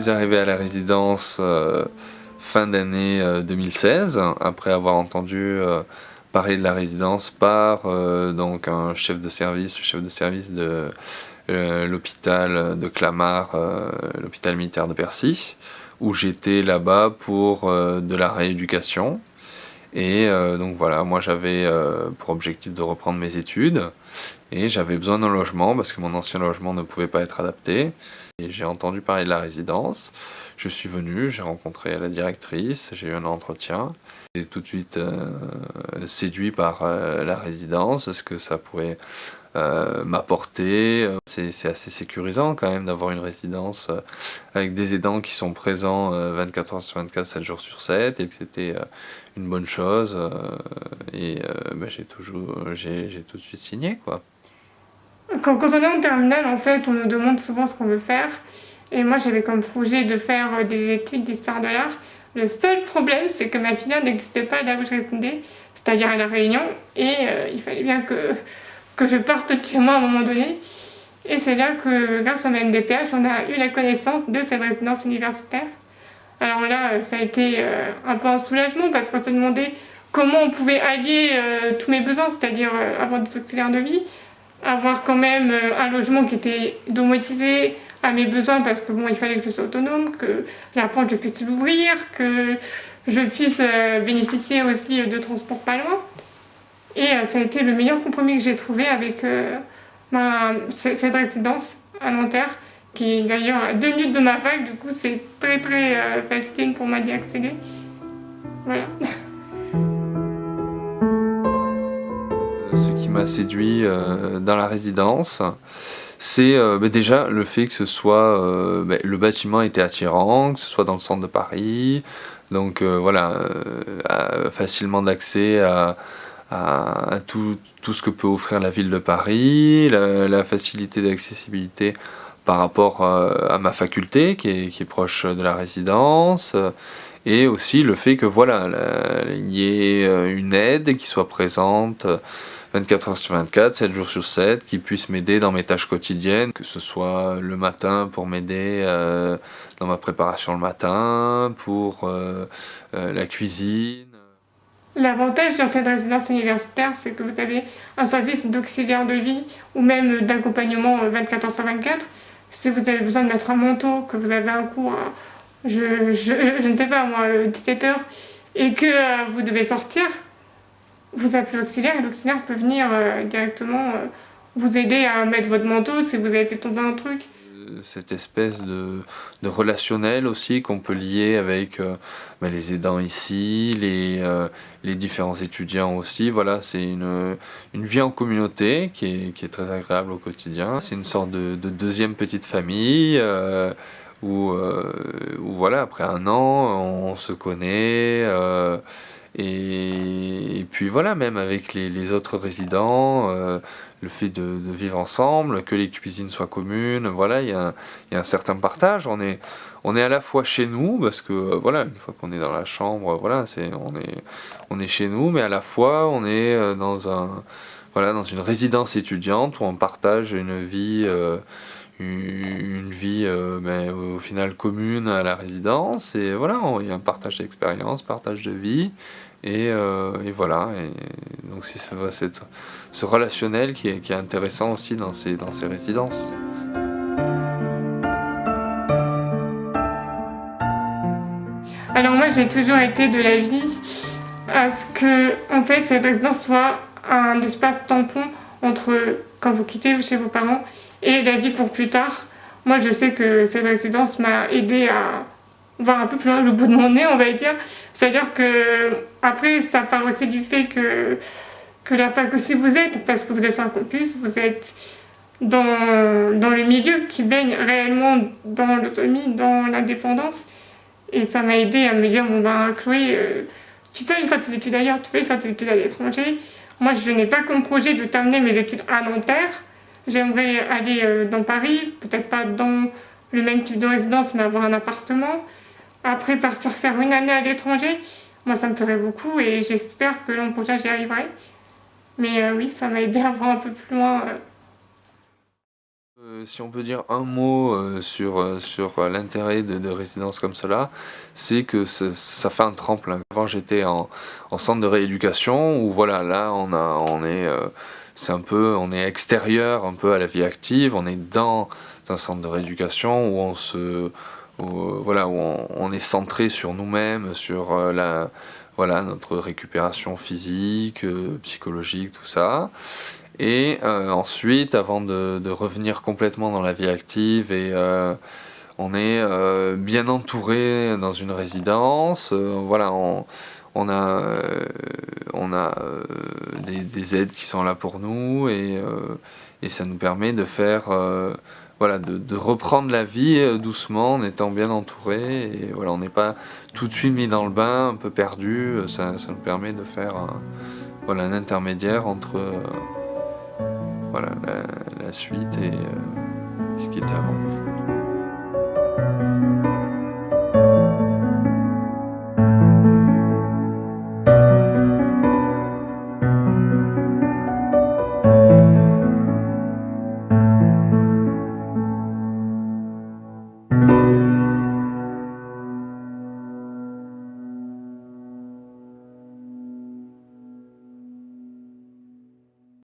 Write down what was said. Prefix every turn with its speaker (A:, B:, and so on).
A: suis arrivé à la résidence fin d'année 2016, après avoir entendu parler de la résidence par donc un chef de service, le chef de service de l'hôpital de Clamart, l'hôpital militaire de Percy, où j'étais là-bas pour de la rééducation. Et donc voilà, moi j'avais pour objectif de reprendre mes études et j'avais besoin d'un logement parce que mon ancien logement ne pouvait pas être adapté. Et j'ai entendu parler de la résidence, je suis venu, j'ai rencontré la directrice, j'ai eu un entretien. J'ai tout de suite séduit par la résidence, ce que ça pouvait m'apporter. C'est assez sécurisant quand même d'avoir une résidence avec des aidants qui sont présents 24 heures sur 24, 7 jours sur 7, et que c'était une bonne chose. J'ai tout de suite signé, quoi.
B: Quand on est en terminale, en fait, on nous demande souvent ce qu'on veut faire. Et moi, j'avais comme projet de faire des études d'histoire de l'art. Le seul problème, c'est que ma filière n'existait pas là où je résidais, c'est-à-dire à La Réunion. Et il fallait bien que je parte de chez moi à un moment donné. Et c'est là que, grâce au MDPH, on a eu la connaissance de cette résidence universitaire. Alors là, ça a été un peu un soulagement parce qu'on se demandait comment on pouvait allier tous mes besoins, c'est-à-dire avoir des auxiliaires de vie, avoir quand même un logement qui était domotisé à mes besoins parce que bon, il fallait que je sois autonome, que la porte je puisse l'ouvrir, que je puisse bénéficier aussi de transport pas loin. Et ça a été le meilleur compromis que j'ai trouvé avec cette résidence à Nanterre, qui est d'ailleurs à 2 minutes de ma fac, du coup c'est très très facile pour moi d'y accéder. Voilà.
A: Ce qui m'a séduit dans la résidence, c'est déjà le fait que ce soit le bâtiment était attirant, que ce soit dans le centre de Paris, donc facilement d'accès à tout ce que peut offrir la ville de Paris, la facilité d'accessibilité par rapport à ma faculté qui est proche de la résidence, et aussi le fait que il y ait une aide qui soit présente 24 heures sur 24, 7 jours sur 7, qui puisse m'aider dans mes tâches quotidiennes, que ce soit le matin pour m'aider dans ma préparation le matin, pour la cuisine.
B: L'avantage dans cette résidence universitaire, c'est que vous avez un service d'auxiliaire de vie ou même d'accompagnement 24 heures sur 24. Si vous avez besoin de mettre un manteau, que vous avez un cours, je ne sais pas moi, 17 heures, et que vous devez sortir, vous appelez l'auxiliaire et l'auxiliaire peut venir directement vous aider à mettre votre manteau si vous avez fait tomber un truc.
A: Cette espèce de relationnel aussi qu'on peut lier avec les aidants ici, les différents étudiants aussi. Voilà, c'est une vie en communauté qui est très agréable au quotidien. C'est une sorte de deuxième petite famille où voilà, après un an, on se connaît. Et puis voilà, même avec les autres résidents, le fait de vivre ensemble, que les cuisines soient communes, voilà, il y a un certain partage. On est à la fois chez nous, parce que voilà, une fois qu'on est dans la chambre, voilà, on est chez nous, mais à la fois on est dans une résidence étudiante où on partage une vie au final commune à la résidence, et voilà, il y a un partage d'expérience, partage de vie, et voilà, et donc c'est ce relationnel qui est intéressant aussi dans ces résidences.
B: Alors moi j'ai toujours été de l'avis à ce que en fait cette résidence soit un espace tampon entre quand vous quittez chez vos parents et la vie pour plus tard. Moi je sais que cette résidence m'a aidé à voir un peu plus loin le bout de mon nez, on va dire. C'est-à-dire que après ça part aussi du fait que la fac aussi vous êtes, parce que vous êtes sur un campus, vous êtes dans le milieu qui baigne réellement dans l'autonomie, dans l'indépendance. Et ça m'a aidé à me dire, Chloé, tu peux aller faire tes études ailleurs, tu peux aller faire tes études à l'étranger. Moi, je n'ai pas comme projet de terminer mes études à Nanterre. J'aimerais aller dans Paris, peut-être pas dans le même type de résidence, mais avoir un appartement. Après, partir faire une année à l'étranger. Moi, ça me plairait beaucoup et j'espère que l'an prochain, j'y arriverai. Mais oui, ça m'a aidé à voir un peu plus loin.
A: Si on peut dire un mot sur l'intérêt de résidences comme cela, c'est que ça fait un tremplin. Avant j'étais en centre de rééducation où voilà, là on est extérieur un peu à la vie active, on est dans un centre de rééducation où on est centré sur nous-mêmes, sur notre récupération physique, psychologique, tout ça. Et ensuite, avant de revenir complètement dans la vie active, on est bien entouré dans une résidence. On a des aides qui sont là pour nous et ça nous permet de faire de reprendre la vie doucement en étant bien entouré. Et voilà, on n'est pas tout de suite mis dans le bain, un peu perdu. Ça nous permet de faire un intermédiaire entre la suite et ce qui était avant.